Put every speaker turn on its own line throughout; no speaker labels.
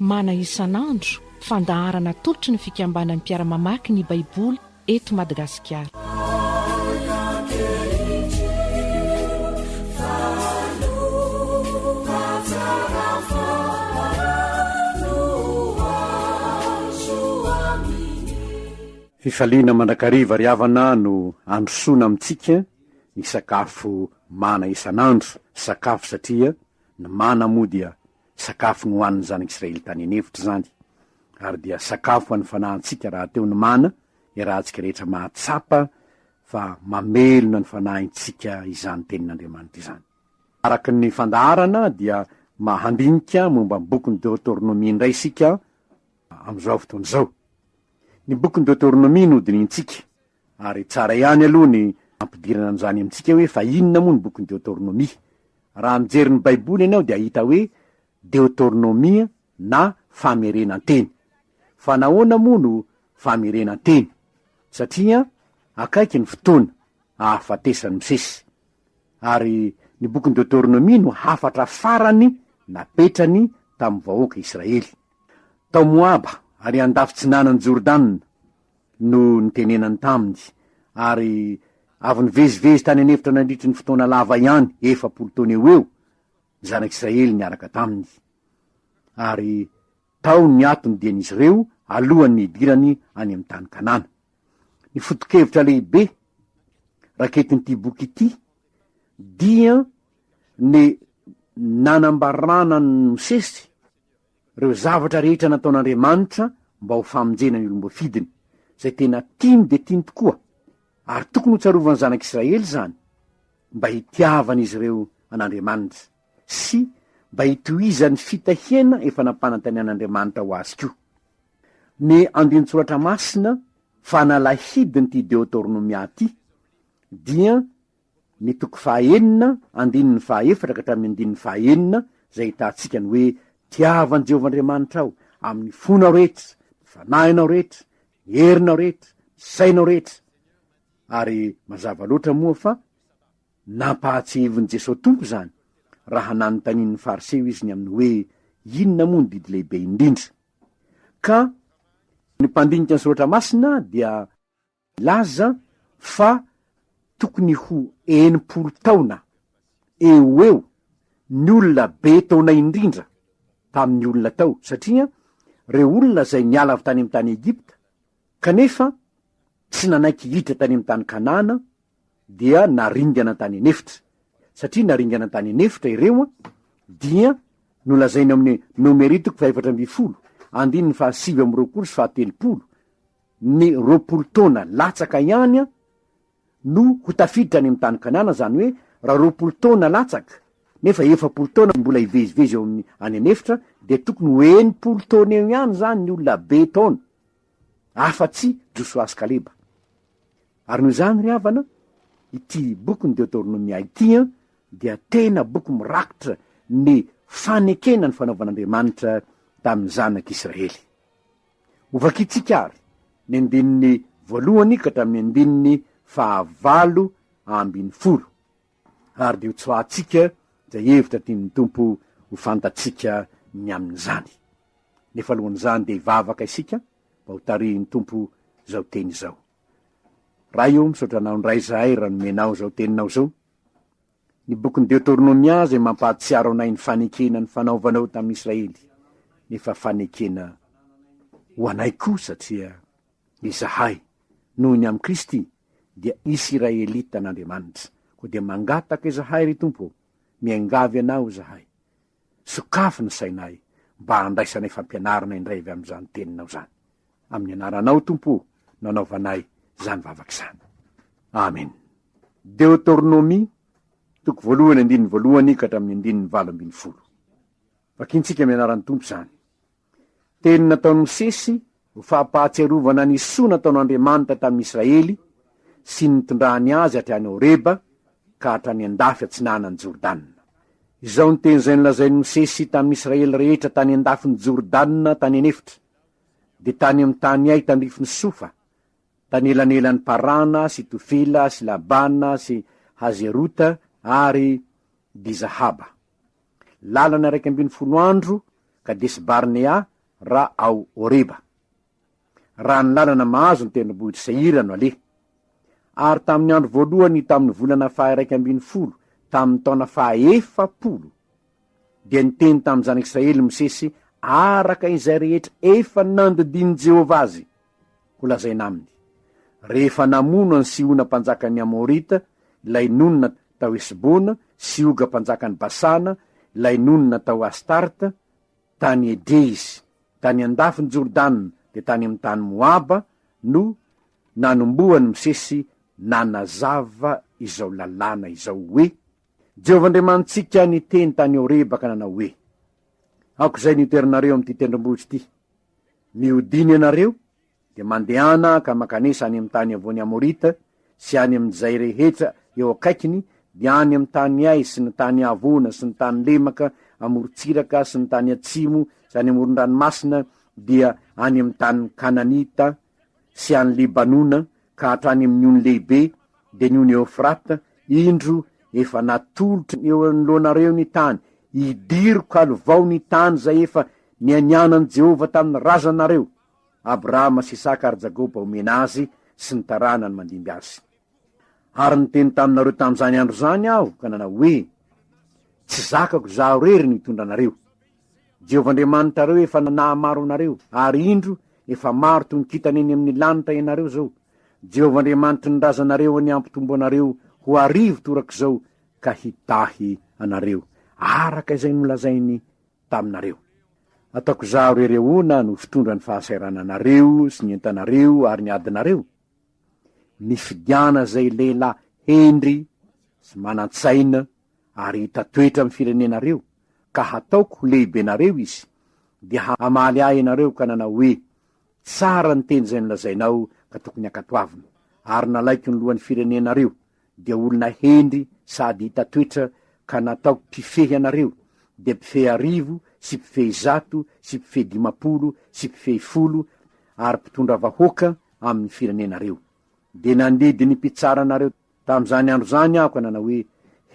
mana isan'andro fandaharana tolotry ny fikambanan'ny mpiara-mamaky ny baiboly eto Madagasikara.
Fifaliana mandrakariva riavana no androsoana amintsika ny sakafo mana isan'andro, sakafo satria ny mana moa dia sakafo ny hoan'ny zanak'Israely tany anevitra zany, ary dia sakafo an'ny fanahintsika raha teo ny mana irahantsika rehetra mahatsapa fa mamelona ny fanahintsika izany tenin'Andriamanitra izany. Araka ny fandaharana dia mahandinika momba ny bokin'ny Deutéronomie indray isika amin'izao fotoana izao. Ny bokin'ny Deutéronomie no dinintsika, ary tsara ihany aloha ny ampidirana an'izany amintsika hoe fa inona moa ny bokin'ny Deutéronomie. Raha mijery ny baiboly ianao dia hita hoe Deutéronomie na famerenan-teny. Fa nahoana moa no famerenan-teny? Satria akaiky ny fotoana hahafatesany misesy, ary ny bokin'ny Deutéronomie no hafatra farany napetrany tamin'ny vahoaka Israely. Tao Moaba ary andafitsinanan'ny Jordanina no nitenenany taminy, ary avy nivezivezy tany anevitra nandritry ny fotoana lava ihany, 4 taona eo zanak'Israely niaraka taminy. Ary tao ny atony dian'izy ireo alohan'ny idirany any amin'ny tany Kanana. Ny foto-kevitra lehibe raketin'ity boky ity dia ny nanambarana ny Mosesy reo zavatra rehetra nataon'Andriamanitra mba ho famonjena ny olombafidiny, zay tena tiany de tiany tokoa, ary tokony ho tsarovany zanak'Israely zany mba hitiavana izy ireo an'Andriamanitra sy mba hitohizany fitahiana efa nampanantanyan'Andriamanitra ho azy koa. Ny andinitsoratra masina fanalahidiny ty Deutéronomia ty dia ny toko 9, andininy 4 ka hatramin'ny andininy 9, zay hitantsika ny hoe tiavan'i Jehovah Andriamanitra ao amin'ny fonao rehetra, fanahinao rehetra, herinao rehetra, sainao rehetra. Ary mazava loatra moa fa nampahatseviny Jesosy tompo zany raha nanontanian'ny fariseo izy ny amin'ny hoe inona moa ny didy lehibe indrindra. Ka ny mpandinika ny soratra masina dia laza fa tokony ho 90 taona eo ny olona be taona indrindra tamin'ny olona tao, satria reo olona zay niala avy tany amin'ny tany Egipta kanefa tsy nanaiky hiditra tany amin'ny tany Kanana dia naringana tany anefitra. Satria naringana tany anefitra ireo dia nolazainy amin'ny Nomeritiko 420, andininy 720 sy 730, ny 20 taona latsaka ihany no ho tafiditra any amin'ny tany Kanana. Zany hoe raha 20 taona latsaka nefa 40 taona mbola hivezivezy eo amin'ny any anefitra, de tokony ho 80 taona eo ihany zany ny olona be taona, afa-tsy Josoa sy Kaleba. Ary noho izany ry havana, ity boky ny Deutéronomia ity dia tena boky mirakitra ny fanekena ny fanaovan'Andriamanitra tamin'ny zanak'Israely. Ovakitsika ary ny andininy 1 ka hatramin'ny andininy 9, ary de ho tsoatsika zay hevitra tian'ny tompo ho fantatsika ny amin'izany. Nefa alohan'izany de hivavaka isika mba ho tarihin'ny tompo zao teny zao. Raha io misaotra anao ndray zahay raha nomenao zao teninao zao. Ny bokin'ny Deutéronomia zay mampahatsiaro anay ny fanekena ny fanaovanao tamin'ny Israely, nefa fanekena ho anay koa, satria izahay noho ny amin'ny Kristy dia Israelita n'Andriamanitra. Ko dia mangataka izahay ry tompo, miangavy anao izahay, sokafo ny sainay mba handraisanay fampianarana indray avy amin'izany teninao zany. Amin'ny anaranao tompo nanaovanay zany vavaka zany. Amen. Deutéronomie toko 1 andininy 1 ka hatramin'ny andininy 8. Vakintsika amin'ny anaran'ny tompo zany. Teny nataon'i Mosesy ho fampahatsiarovana ny soa nataon'Andriamanitra tamin'ny Israely sy nitondrany azy hatrany Horeba ka hatrany andafy atsinanan'ny Jordanina. Izao ny teny zay nilazain'i Mosesy tamin'ny Israely rehetra tany andafin'ny Jordanina tany anefitra, de tany amin'ny tany ay tandrifin'ny Sofa, tany elanelan'ny Parana sy Tofila sy Labana sy Hazerota ary Dizahaba. Lalana 140 andro Kades Barnea raha ao Oreba. Raha ny lalana mahazo ny tendrombohitra Seira no aleha. Ary tamin'ny andro voalohany tamin'ny volana 12 tamin'ny taona 400 dia niteny tamin'ny zanak'Israely Mosesy araka izay rehetra efa nandidiny Jehovah azy ho lazaina aminy. Rehefa namono ny Sihona mpanjakany Amorita, ilay nonina tao Esbona, sy Oga mpanjakany Basana, ilay nonina tao Astarta, tany Edrezy, tany andafiny Jordana, dia tany amin'ny tany Moaba, no nanomboany Mosesy nanazava izao lalàna izao hoe: Jehovah Andriamanitsika niteny tany Oreba ka nanao hoe: aoko izay nitoerinareo amin'ity tendrombohitra ity, miodiny ianareo dia mandehana ka makanesa any amin'ny tany avoany Amorita sy any amin'izay rehetra eo akaikiny, dia any amin'ny tany Ai sy ny tany Avona sy ny tany Lemaka, amorontsiraka sy ny tany Atsimo sy any amoron-dranomasina, dia any amin'ny tany Kananita sy any Libanona ka hatrany amin'ny ony lehibe, dia ny ony Eufrata. Indro efa natolotra eo anoloanareo ny tany, idiriko alovao ny tany zay efa nianianan'i Jehovah tamin'ny razanareo Abrahama sy Isaka ary Jakoba omena azy sy ny taranany mandimby azy. Ary niteny taminareo tamin'izany andro zany aho ka nanao hoe: tsy zakako zaho rery nitondra anareo. Jehovah Andriamanitrareo efa nahamaro anareo, ary indro efa maro tonikitany eny amin'ny lanitra ianareo zao. Jehovah Andriamanitry ny razanareo ny ampitombo anareo ho arivo torak'izao ka hitahy anareo araka izay nolazainy taminareo. Ataoko zaho rerehoana no fitondra ny fahasahirananareo sy ny entanareo ary ny adinareo. Nifidiana zay lehilahy hendry sy manan-tsaina ary hitatoetra amin'ny firenenareo, ka hataoko ho lehibenareo izy, dia hamaly ahy ianareo ka nanao hoe: tsara ny teny zay nolazainao ka tokony akatoavina. Ary nalaiko ny lohan'ny firenenareo, dia olona hendry sady hitatoetra, ka nataoko mpifehy anareo, dia mpifehy 10 sy mpifehy 100 sy mpifehy 50 sy mpifehy 10, ary mpitondra vahoaka amin'ny firenenareo. Dia nandidy ny mpitsara anareo tamin'izany andro zany aho ka nanao hoe: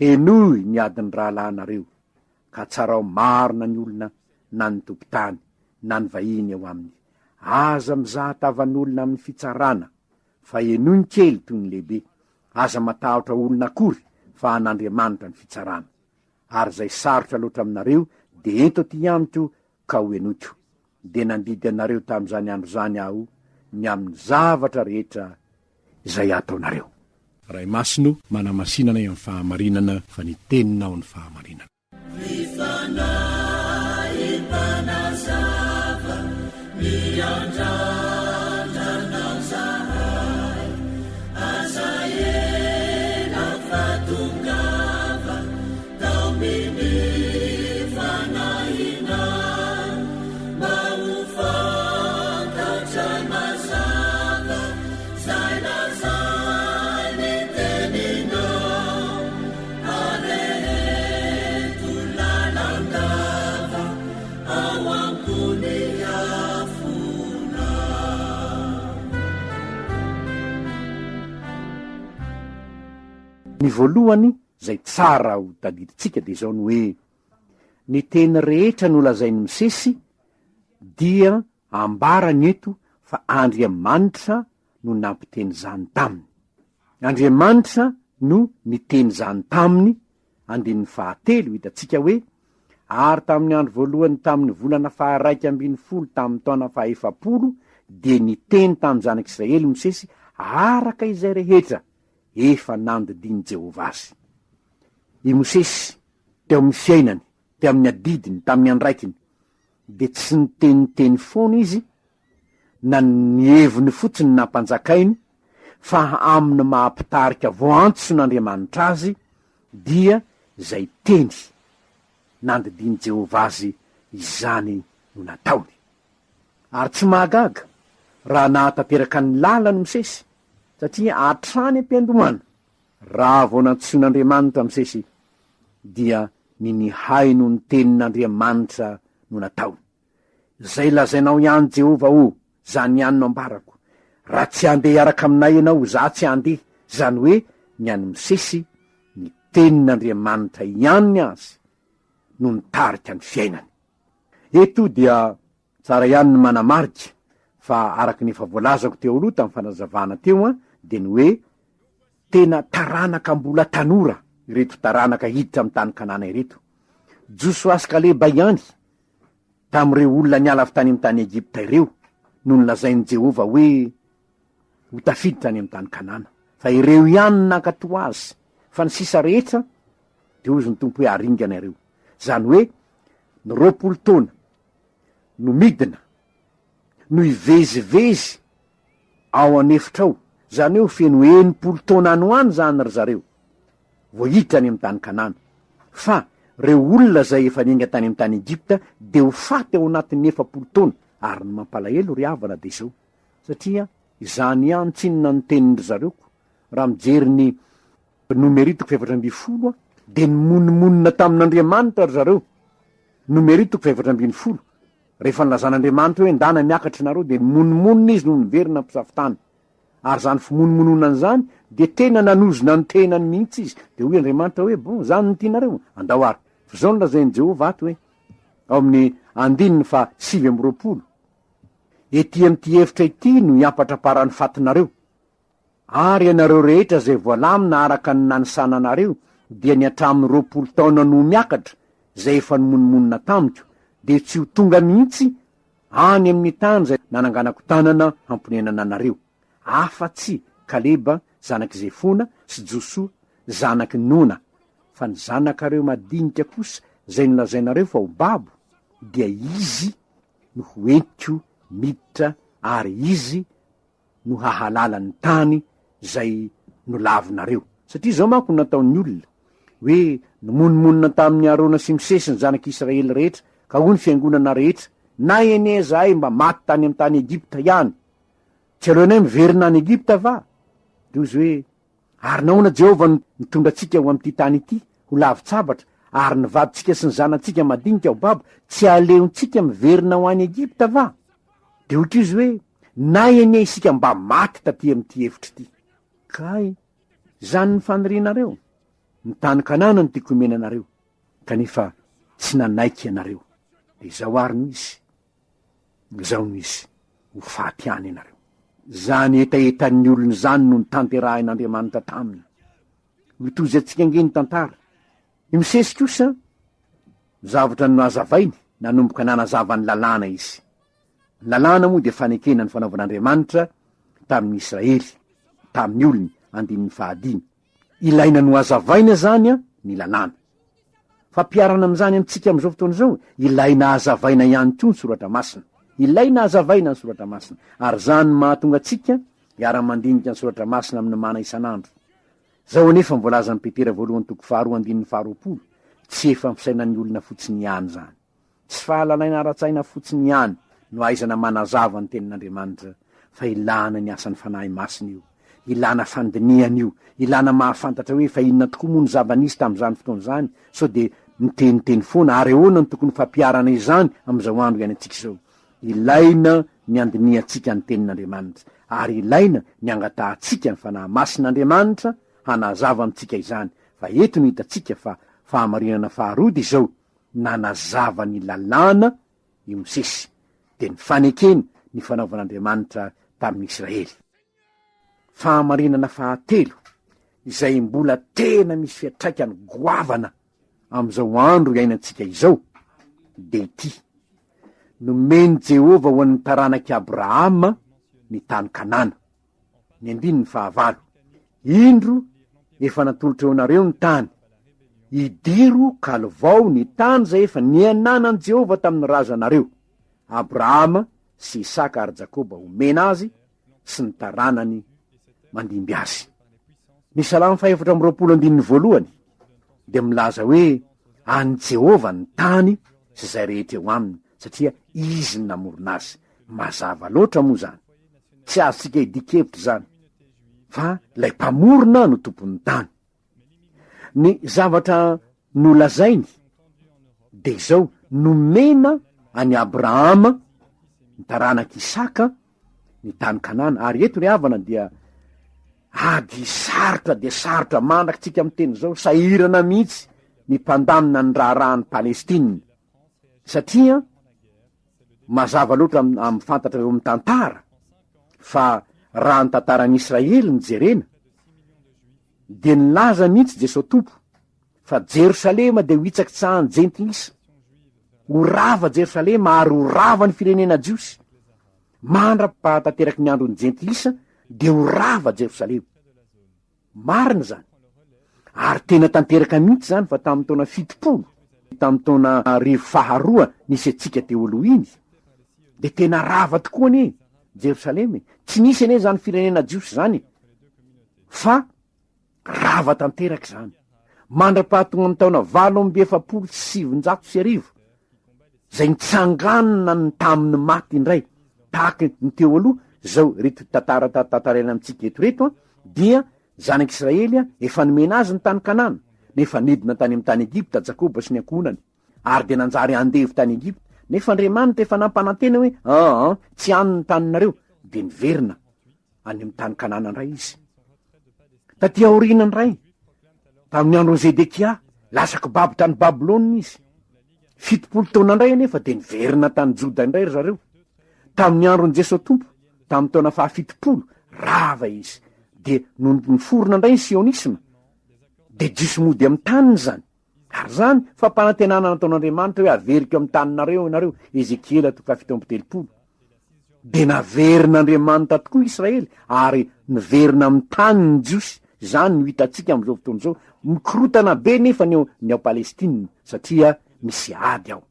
henoy ny adiny rahalanareo, ka tsarao marina ny olona na ny tompon-tany na ny vahiny eo aminy. Aza mizaha tavan'olona amin'ny fitsarana, fa enoy ny kely toy ny lehibe. Aza matahotra olona akory, fa an'Andriamanitra ny fitsarana. Ary zay sarotra loatra aminareo, dia ento ty amiko ka ho enoiko. Dia nandidy anareo tamin'izany andro zany aho ny amin'ny zavatra rehetra izay ataonareo. Ray Masino manamasinana eo amin'ny fahamarinana, fa ny teninao ny fahamarinana. Ny voalohany zay tsara ho tadiditsika dia izao ny hoe: ny teny rehetra no lazainy Mosesy dia ambarany eto fa Andriamanitra no nampiteny zany taminy. Andriamanitra no niteny zany taminy. Andin'ny 7 hitatsika hoe: ary tamin'ny andro voalohany tamin'ny volana 12 tamin'ny taona 400 dia niteny tamin'ny zanak'Israely Mosesy araka izay rehetra efa nandidiny Jehovah azy. I Mosesy teo amin'ny fiainany, teo amin'ny adidiny, tamin'ny andraikiny, dia tsy niteniteny foana izy na nieviny fotsiny nampanjakainy, fa amin'ny mahampitarika voantson'Andriamanitra azy, dia zay teny nandidiny Jehovah azy izany no nataony. Ary tsy mahagaga raha nahatanteraka ny lalany Mosesy, satria atrany am-piandohana raha vao nantsoin'Andriamanitra Mosesy, dia ninihay no ny tenin'Andriamanitra no natao. Zay lazainao ihany Jehovah o, zany ihany no ambarako. Raha tsy andeha iaraka aminay ianao, za tsy andeha. Zany hoe ny any Mosesy ny tenin'Andriamanitra ihany azy no nitarika ny fiainany. Eto dia tsara ihany ny manamarika fa araky ny fa voalazako teo aloha tamin'ny fanazavana teo a de ny hoe tena taranaka mbola tanora ireto taranaka hiditra amin'ny tany Kanana ireto. Josua sy Kaleba ihany tamin'ireo olona niala avy tany amin'ny tany Egypta ireo no nolazain'i Jehova hoe ho tafiditra any amin'ny tany Kanana. Fa ireo ihany nakatoa azy fa ny sisa rehetra de ozy ny tompo hoe aringana ireo. Zany hoe ny 20 taona no midina no ivezivezy ao anefitra ao, zany hoe feno 80 taona any ho any zany ry zareo vo hiditra any amin'ny tany Kanana. Fa reo olona zay efa ninga tany amin'ny tany Egypta de ho faty ao anatin'ny 40 taona ary ny mampalahelo ry havana de zao satria izany ihany tsinona ny tenin'ry zareoko raha mijery ny Nomeritoko 420 de ny monimonina tamin'Andriamanitra ry zareo. Nomeritoko 420 rehefa nilazan'Andriamanitra hoe ndana miakatry nareo de monimonina izy no niverina mpisafitany. Ary zany fimonomononany zany de tena nanozona ny tenany mihitsy izy de hoy Andriamanitra hoe bon zany ny tianareo andao ary. Fa zao nolazain'i Jehova ato hoe ao amin'ny 7:20 ety amin'ty hevitra ity no hiampatraparany fatinareo ary ianareo rehetra zay voalamina araka ny nanisananareo dia ny hatramin'ny 20 taona no miakatra zay efa nomonomonina tamiko de tsy ho tonga mihitsy any amin'ny tany zay nananganako tanana hamponenana anareo afa-tsy Kaleba zanaky Jefona sy Josua zanaky Nona, fa ny zanakareo madinika kosa zay nolazainareo fa ho babo dia izy no hoentiko miditra ary izy no hahalala ny tany zay nolavinareo. Satria zao manko nataon'ny olona hoe nomonomonina tamin'ny Arona sy Mosesy ny zanak'Israely rehetra ka ho ny fiangonana rehetra na ene zahay mba maty tany amin'ny tany Egypta ihany tsy alohanay miverina any Egypta va de ozy hoe ary nahoana Jehova nitondra atsika ho amin'ity tany ity ho lavitsabatra ary nivadytsika sy ny zanatsika madinika ho babo tsy aleontsika miverina ho any Egypta va. De ohatry izy hoe na ene isika mba maty taty amin'ty hevitra ity. Kay zany ny fanirianareo ny tany Kanana ny tiako omenanareo kanefa tsy nanaiky ianareo de zao ary misy zao misy ho faty any ianareo. Zany etaetan'ny olony zany no nitanterahin'Andriamanitra taminy mitozy atsika angeny tantara. I Mosesy kosa zavatra no azavainy nanomboka nanazavany lalàna izy. Ny lalàna moa de fanekena ny fanaovan'Andriamanitra tamin'ny Israely tamin'ny olony 15. Ilaina no azavaina zany a ny lalàna. Fa mpiarana am'zany amitsika am'izao fotoana zao ilaina azavaina ihany koa ny soratra masina. Ilaina azavaina ny soratra masina ary zany mahatonga atsika hiara-mandinika ny soratra masina amin'ny mana isan'andro. Zao anefa mivolazan'ny Petera 1:2-20 tsy efa misainan'ny olona fotsiny ihany zany. Tsy fahalalaina ara-tsaina fotsiny ihany no aizana manazava ny tenin'Andriamanitra fa ilana ny asan'ny fanahy masina io, ilana fandiniana io, ilana mahafantatra hoe fa inona tokoa moa ny zava-nisy tamin'izany fotoana zany so de miteniteny foana ary ahoana ny tokony fampiarana izany am'izao andro ihany atsika zao. Ilaina ny andiniatsika ny tenin'Andriamanitra ary ilaina ny angatahantsika ny fanahy masin'Andriamanitra hanazava amintsika izany. Fa eto no hitatsika fa fahamarinana faharody izao nanazava ny lalàna i Mosesy de ny fanekeny ny fanaovan'Andriamanitra tamin'ny Israely. Fahamarinana fahatelo izay mbola tena misy fiatraikany goavana am'izao andro iainantsika izao de ity: nomeny Jehova ho an'ny taranaky Abrahama ny tany Kanana. Ny 15. Indro efa natolotra eo nareo ny tany, idiro kalvao ny tany zay efa niananan'i Jehova tamin'ny razanareo Abrahama sy Isaka ary Jakoba omena azy sy ny taranany mandimby azy. Ny Salamo 4:20 de milaza hoe any Jehova ny tany sy zay rehetra eo aminy satria izy ny namorona azy. Mazava loatra moa zany, tsy azontsika hidikevitra zany fa lay mpamorona no tompon'ny tany. Ny zavatra nolazainy de zao nomena any Abrahama ny taranaky Isaka ny tany Kanana. Ary eto ry havana dia ady sarotra de sarotra mandraky tsika amin'ny teny zao, sahirana mihitsy ny mpandamina ny raharahany Palestina satria mazava loatra amy fantatra eo amy tantara fa raha ny tantaran'Israely ny jerena de nilaza mihitsy Jesosy tompo fa Jerosalema de ho itsaky tsahany jentilisa, ho rava Jerosalema ary ho rava ny firenena jiosy. Mandra-pahatanteraky ny androny jentilisa de ho rava Jerosalema. Marina zany. Ary tena tanteraka mihitsy zany fa tamin'ny taona 70, tamin'ny taona 2002 nisy atsika teo aloha iny. De tena rava tokoa ane Jerosalema. Tsy nisy ane zany firenena jiosy zany, fa rava tanteraky zany. Mandra-pahatonga ny taona 770 zay nitsanganana ny tamin'ny maty indray. Tahaky ny teo aloha zao reto tantarena amitsika eto reto dia zanak'Israely efa nomena azy ny tany Kanana, nefa nidina tany amy tany Egypta Jakoba sy ny ankonany, ary de nanjary andevy tany Egypta. Nefa Andriamanitra efa nampanantena hoe tsy any ny taninareo, de niverina any amy tany Kanana ndray izy. Taty aoriana ndray tamin'ny andro Zedekia lasaky babo tany Babilôna izy. 70 taona ndray nefa de niverina tany Joda ndray zareo. Tamin'ny andron Jesosy tompo tamin'ny taona 70 rava izy. De niforona ndray ny sionisma de jiosy mody amy taniny zany. Ary zany fampanantenana nataon'Andriamanitra hoe averiko amy taninareo ianareo, Ezekiela 7:30. De naverin'Andriamanitra tokoa Israely ary niverina amy taniny jiosy. Zany no hitatsika am'izao fotoana zao. Mikorotana be nefa ny ao Palestina satria misy ady ao.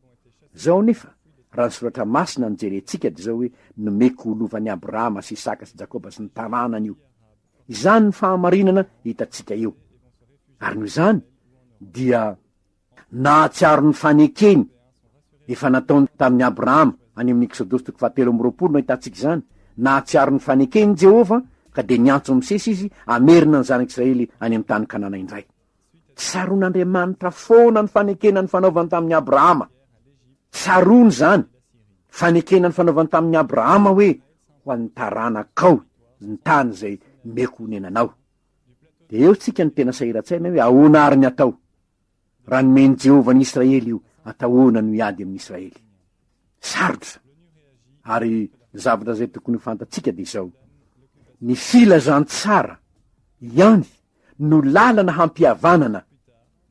Zao nefa raha ny soratra masina ny jerentsika de zao hoe nomeko olovan'ny Abrahama sy Isaka sy Jakoba sy ny taranany io. Izany ny fahamarinana hitatsika eo. Ary noho izany dia nahatsiaro ny fanekeny efa nataony tamin'ny Abrahama any amin'ny Exodus 7:20 no hitatsika izany. Nahatsiaro ny fanekeny Jehova ka de niantso misesy izy amerina ny zanak'Israely any amy tany Kanana indray. Tsaron'Andriamanitra foana ny fanekena ny fanaovany tamin'ny Abrahama. Tsarony zany fanekena ny fanaovany tamin'ny Abrahama hoe ho an'ny taranakao ny tany zay meko nenanao. De eo tsika ny tena sahiran-tsaina hoe ahoana ary ny atao raha nomeny Jehova ny Israely io, atahoana no hiady amin'ny Israely. Sarotra. Ary zavatra zay tokony ho fantatsika de izao: ny filazany tsara ihany no lalana hampihavanana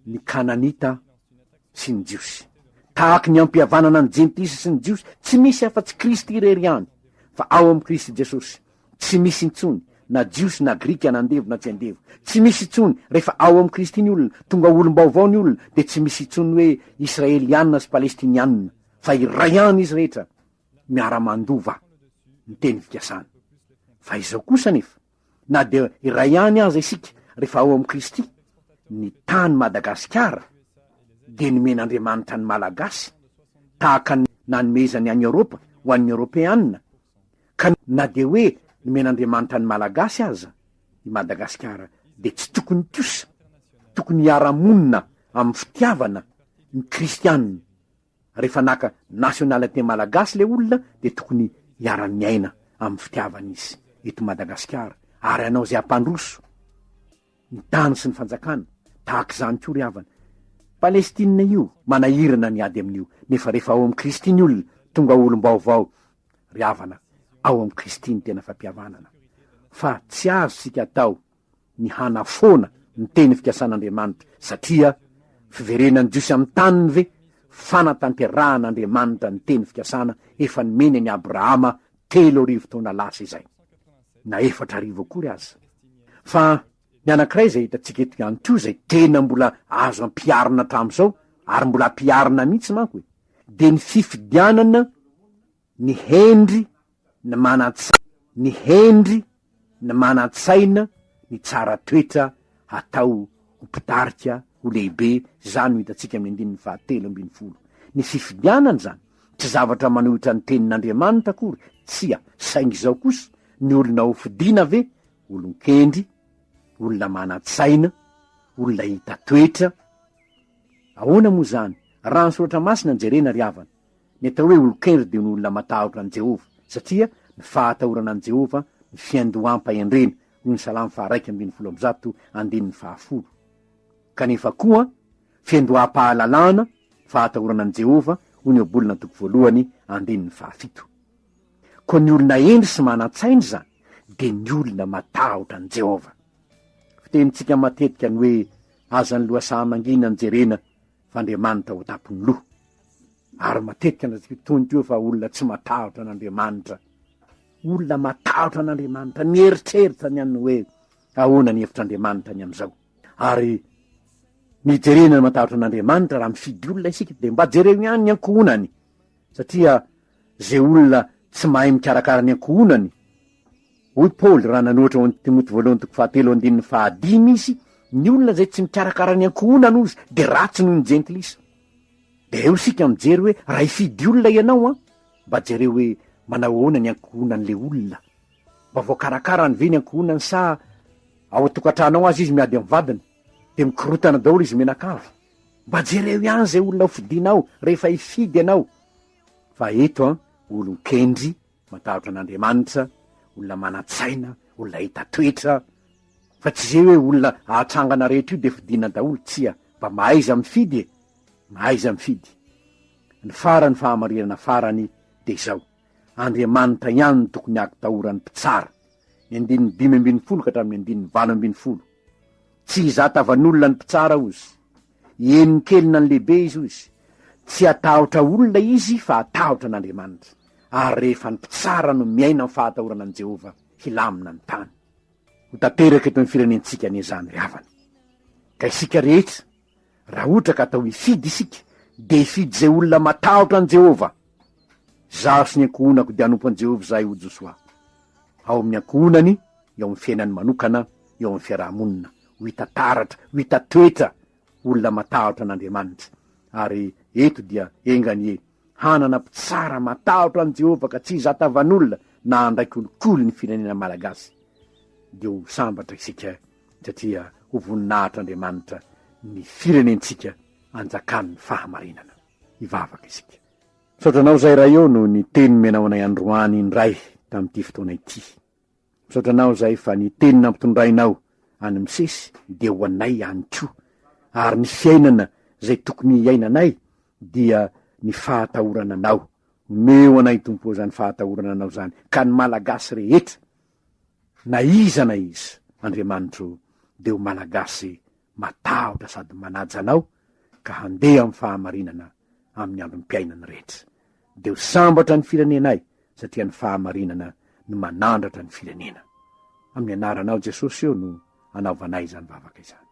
ny Kananita sy ny jiosy. Tahaky ny hampihavanana ny jentilisa sy ny jiosy tsy misy afa-tsy Kristy irery ihany, fa ao amy Kristy Jesosy tsy misy intsony na jiosy na grika na andevo na tsy andevo. Tsy misy intsony rehefa ao amy Kristy ny olona, tonga olom-baovao ny olona, de tsy misy intsony hoe Israelianina sy Palestinianina, fa iray ihany izy rehetra miara-mandova ny teny fikasana. Fa izao kosa nefa na de iray ihany aza isika rehefa ao amy Kristy, ny tany Madagasikara de nomen'Andriamanitra ny malagasy tahaka ny nanomezany any Europa ho an'ny Europeanina, ka na de hoe nomen'Andriamanitra ny malagasy aza i Madagasikara de tsy tokony kosa tokony hiara-monina amy fitiavana ny kristianina. Rehefa naka nationalité malagasy le olona de tokony hiara-miaina amy fitiavana izy eto Madagasikara, ary anao zay ampandroso ny tany sy ny fanjakana tahaky zany ko ry havana. Palestina io manahirana ny ady amin'io, nefa rehefa ao amy Kristy ny olona tonga olom-baovao ry havana, ao amy Kristy ny tena fampihavanana. Fa tsy azo sika atao ny hanafoana ny teny fikasan'Andriamanitra, satria fiverenany jiosy amy taniny ve fanatanteran'Andriamanitra ny teny fikasana efa nomeny ny Abrahama 3 taona lasa izay, na 4 kory aza. Fa ny anankiray zay hitatsika eto ihany ko zay tena mbola azo ampiarina hatram'izao, ary mbola ampiarina mihitsy manko hoe de ny fifidianana ny hendry ny manatsaina ny tsara toetra atao ho mpitarika ho lehibe. Zany ho hitatsika amin'ny 7:20. Ny fifidianana zany tsy zavatra manohitra ny tenin'Andriamanitra akory, tsia, saingy zao kosa ny olona ho fidiana ve olon-kendry, olona manatsaina, olona hita toetra. Ahoana moa zany? Raha ny soratra masina jerena ry havana, ny atao hoe olon-kendry de ny olona matahotra an Jehova, satria ny fahatahorana an Jehova ny fiandoham-pahendrena, ny Salamo 1:110. Kanefa koa fiandoham-pahalalana fahatahorana an Jehova ho ny obolona toko voalohany andininy 7. ko ny olona endry sy manan-tsainy zany de ny olona matahotra an Jehova. Fitenitsika matetika ny hoe azany loasa mangina ny jerena fa Andriamanitra ho tapony loha. Ary matetika natony teo fa olona tsy matahotra an'Andriamanitra, olona matahotra an'Andriamanitra mieritreritra ny any hoe ahoana ny hevitr'Andriamanitra ny am'izao. Ary ny jerena ny matahotra an'Andriamanitra raha mifidy olona isika de mba jereo ihany ny ankohonany, satria zay olona tsy mahay mikarakara ny ankohonany. Hoy Paoly raha nanoatra ho Timoty voalohany toko 7:5 izy, ny olona zay tsy mikarakara ny ankohonany ozy de ratsy noho ny jentilisa. De eo sika mijery hoe raha ifidy olona ianao mba jereo hoe manao ahoana ny ankohonan'le olona, mba voakarakarany ve ny ankohonany sa ao atokantranao azy izy miady amin'ny vadiny de mikorotana daholo izy menakavy. Mba jereo ihany zay olona hofidinao rehefa ifidy ianao. Fa eto olon-kendry matahotra an'Andriamanitra, olona manan-tsaina, olona hita toetra, fa tsy zay hoe olona ahatrangana rehetra io de fidina daholo, tsia, mba mahaiza mifidy mahaiza mifidy. Ny farany fahamarinana farany de zao: Andriamanitra ihany tokony akitahoran'ny mpitsara. 5:20 ka hatramin'ny 5:20. Tsy hizatavan'olona ny mpitsara ozy, eniny kelina ny lehibe izy ozy, tsy atahotra olona izy fa atahotra an'Andriamanitra. Ary rehefa ny mpitsara no miaina amin'ny fahatahorana an Jehova, hilamina ny tany. Ho tanteraka eto amin'ny firenentsika ny izany ry havana. Ka isika rehetra raha ohatra ka atao hifidy isika de hifidy zay olona matahotra an Jehova. Zaho sy ny ankohonako de anompo an Jehova zahay ho Josoa. Ao amin'ny ankohonany, eo amin'ny fiainany manokana, eo amin'ny fiarahamonina, ho hita taratra, ho hita toetra, olona matahotra an'Andriamanitra. Ary eto dia engany hanana mpitsara matahotra an Jehova ka tsy hizatavan'olona na andraiky olokolo ny firenena malagasy. De ho sambatra isika satria ho voninahitr'Andriamanitra ny firenentsika anjakan'ny fahamarinana. Hivavaka isika. Misaotranao zay raha eo no ny teny menao anay androany indray tamin'ity fotoana ity. Misaotranao zay fa ny teny nampitondrainao any misesy de ho anay any koa. Ary ny fiainana zay tokony iainanay dia ny fahatahorana anao. Meo anay tompo zany fahatahorana anao zany. Ka ny malagasy rehetra, na iza na iza, Andriamanitro de ho malagasy matahotra sady manaja anao ka handeha amin'ny fahamarinana amin'ny androm-piainany rehetra. De ho sambatra ny firenenay satria ny fahamarinana no manandratra ny firenena. Amin'ny anaranao Jesosy eo no anaovanay zany vavaka izany.